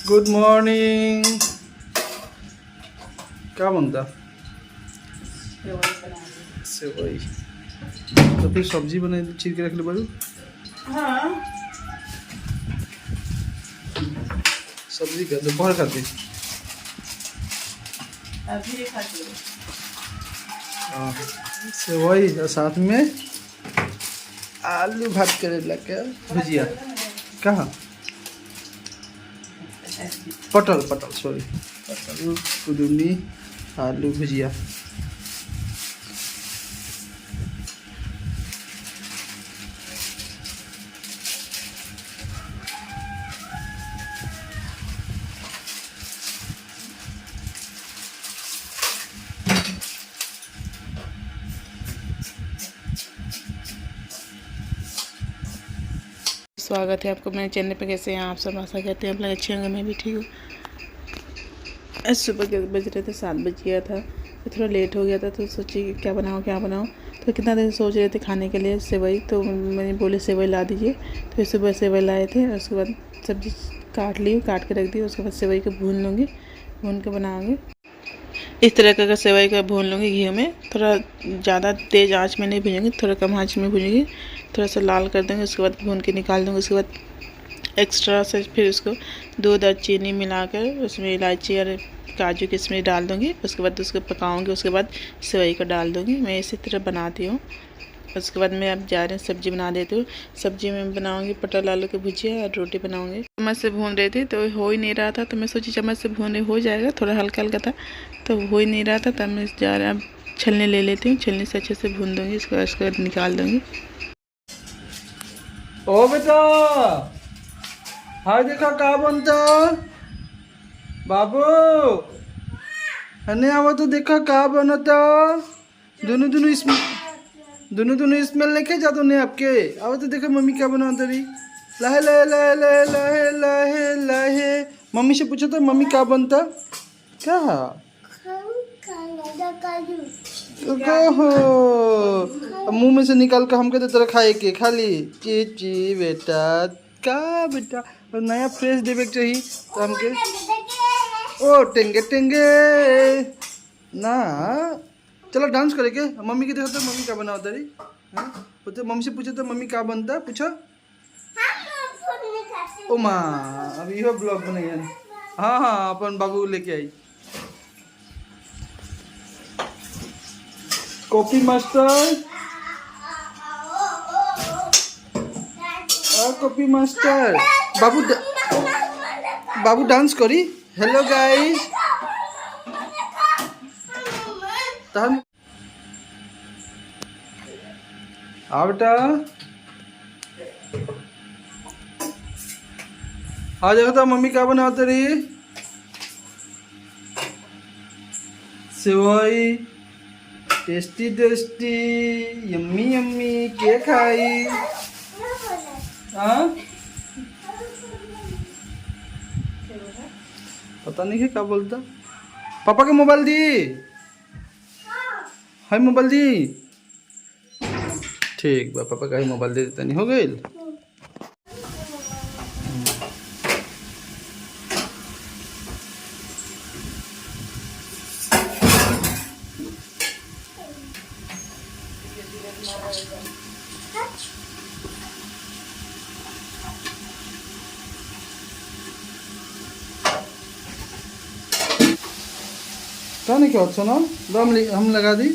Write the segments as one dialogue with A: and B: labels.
A: Good morning. क्या बनता? सेवई। तो फिर सब्जी बने चीर के रख ले बाजू।
B: हाँ
A: सब्जी का दोपहर खाती।
B: अभी खाती हूँ।
A: सेवई और साथ में आलू भात करेला क्या भुजिया। कहाँ? पटल पटल सॉरी, पटल कुदुमी आलू भुजिया।
B: स्वागत है आपको मेरे चैनल पे। कैसे हैं आप सब? आशा करते हैं आप लोग अच्छे होंगे। मैं भी ठीक हूँ। आज सुबह के बज रहे थे 7 बज गया था, तो थोड़ा लेट हो गया था, तो सोची कि क्या बनाऊँ। तो कितना देर सोच रहे थे खाने के लिए सेवई, तो मैंने बोले सेवई ला दीजिए। तो सुबह सेवई लाए थे और उसके बाद सब्ज़ी काट के रख दी। उसके बाद सेवई को भून लूँगी, भून के बनाऊँगी। इस तरह का सेवई का भून लूँगी घी में। थोड़ा ज़्यादा तेज़ आंच में नहीं भूनूँगी, थोड़ा कम आंच में भूनूँगी। थोड़ा सा लाल कर दूँगी, उसके बाद भून के निकाल दूँगी। उसके बाद एक्स्ट्रा से फिर उसको दूध और चीनी मिलाकर उसमें इलायची और काजू किशमिश डाल दूँगी। उसके बाद उसको पकाऊँगी। उसके बाद सेवई को डाल दूँगी। मैं इसी तरह बनाती हूँ। उसके बाद मैं अब जा रही हूँ सब्ज़ी बना देती हूँ। सब्ज़ी में बनाऊँगी पटल आलू की भुजिया और रोटी बनाऊँगी। चम्मच से भून रही थी तो हो ही नहीं रहा था, तो मैं सोची चम्मच से भून हो जाएगा। थोड़ा हल्का हल्का था तो हो ही नहीं रहा था, तब मैं जा रहा अब छलनी ले लेती हूँ। छलनी से अच्छे से भून दूँगी। उसके बाद निकाल दूँगी।
A: ओ बेटा, हाय देखा का बनता बाबू। हने आवा तो देखा का बनता। दोनों दोनों स्मेल नहीं जा तो नहीं आपके। आवा तो देखा मम्मी क्या बना तरी। लहे लहे लहे लहे लहे लहे लहे। मम्मी से पूछा था मम्मी क्या बनता। क्या हो मुंह में से निकाल कर हमके तो तरह खाए के खाली ची बेटा। का बेटा नया फ्रेश देवे के चाहिए तो हमके। ओ टेंगे टेंगे ना। चलो डांस करे के मम्मी के देखो तो मम्मी क्या बनाओ तारी। तो मम्मी से पूछो तो मम्मी क्या बनता पूछो। ओ माँ अब यो ब्लॉग बनेगा। हाँ हाँ अपन बाबू लेके आई। कॉपी मास्टर कॉपी मास्टर बाबू डांस करी। हेलो गाइस तहन आ बेटा आ जाओ तो मम्मी क्या बनाते रही। सेवई टेस्टी टेस्टी यम्मी यम्मी के खाई। हाँ पता नहीं है क्या बोलता। पापा का मोबाइल दी है। मोबाइल दी ठीक बा। पापा का ही मोबाइल दे देता नहीं हो गई। क्या नहीं क्या अच्छा ना हम लगा दी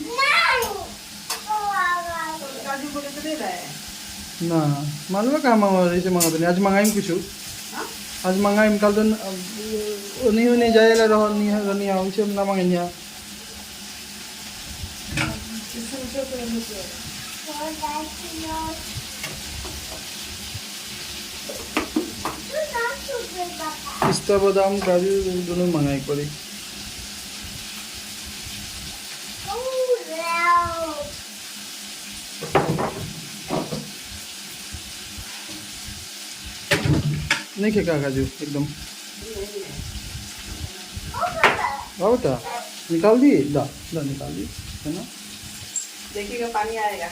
A: ना। मालूम कहाँ मंगा से मंगा आज मंगाई कुछ। आज मंगाई कल तो नहीं जाएगा नहीं आओ से ना मंगाई। पिस्ता बादाम काजू दोनों मंगाई पड़ी। नहीं क्या काजू एकदम बेटा निकाल दी। दा निकाल दी है ना।
B: देखिएगा पानी आएगा।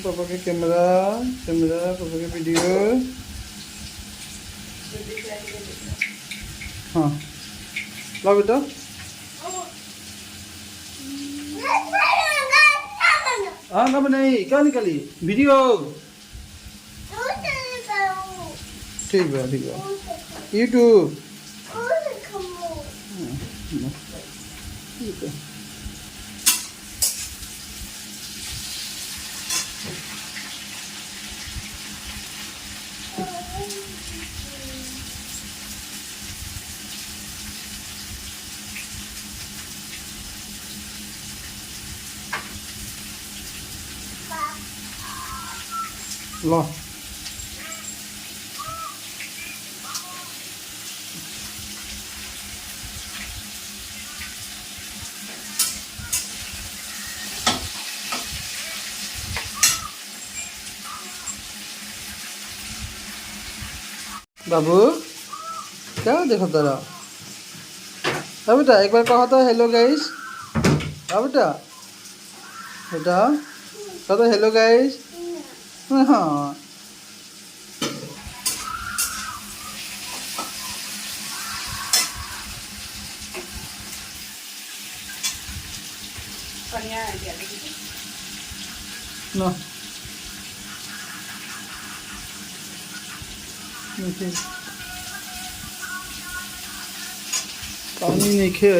A: पापा के कैमरा पापा के वीडियो हाँ ला बेटा। हाँ ना बनाई क्या निकाली वीडियो। ठीक है यूट्यूब। ठीक है लो। बाबू क्या देखो तेरा। हाँ बेटा एक बार कहा था हेलो गाइस। हाँ बेटा बेटा कहा था हेलो गाइस। हाँ ना पानी नहीं खे।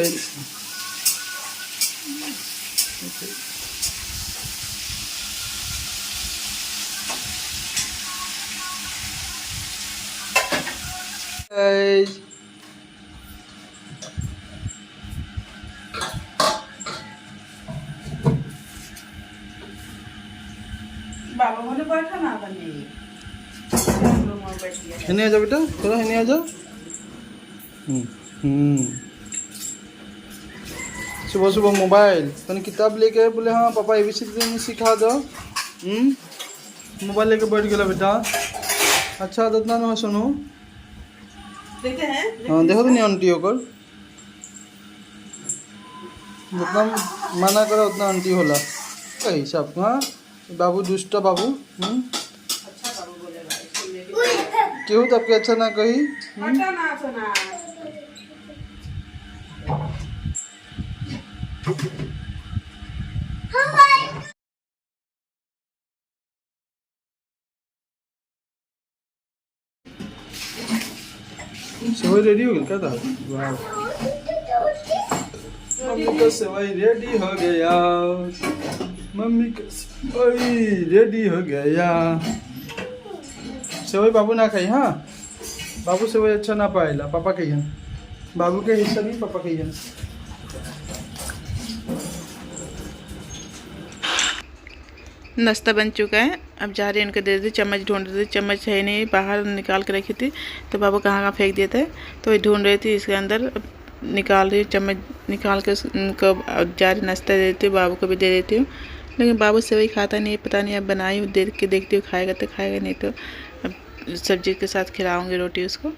A: Guys
B: बाबा बोले बैठा ना बने
A: हिने आ जाओ बेटा थोड़ा हिने आ जाओ। सुबह सुबह मोबाइल तने किताब लेके बोले हाँ पापा ABCD सिखा दो। मोबाइल लेके बैठ गया बेटा। अच्छा आदत ना सुनो।
B: देखते हैं
A: हाँ देखो तो नहीं आंटी होकर जितना मना करो उतना आंटी होला कही सब। हाँ बाबू दुष्ट बाबू।
B: अच्छा बाबू बोलेगा
A: क्यों तब के अच्छा ना कही।
B: हटा ना सुना
A: सेवई रेडी हो गई क्या था। वाह मम्मी का सेवई रेडी हो गया। मम्मी का सेवई रेडी हो गया। सेवई बाबू ना खाई। हाँ बाबू सेवई अच्छा ना पाएला पापा कहिए। बाबू के हिस्सा नहीं पापा कहिए।
B: नाश्ता बन चुका है। अब जा रही है उनको दे दी चम्मच ढूंढ रही थी। चम्मच है नहीं बाहर निकाल के रखी थी तो बाबू कहाँ फेंक दिए थे तो ये ढूंढ रही थी इसके अंदर निकाल रही चम्मच निकाल के उनको जा रही नाश्ता दे देती हूँ बाबू को भी दे देती हूँ। लेकिन बाबू से वही खाता नहीं है पता नहीं अब बनाई हूँ देख के देखती हूँ खाएगा तो खाएगा नहीं तो अब सब्जी के साथ खिलाऊँगी रोटी उसको।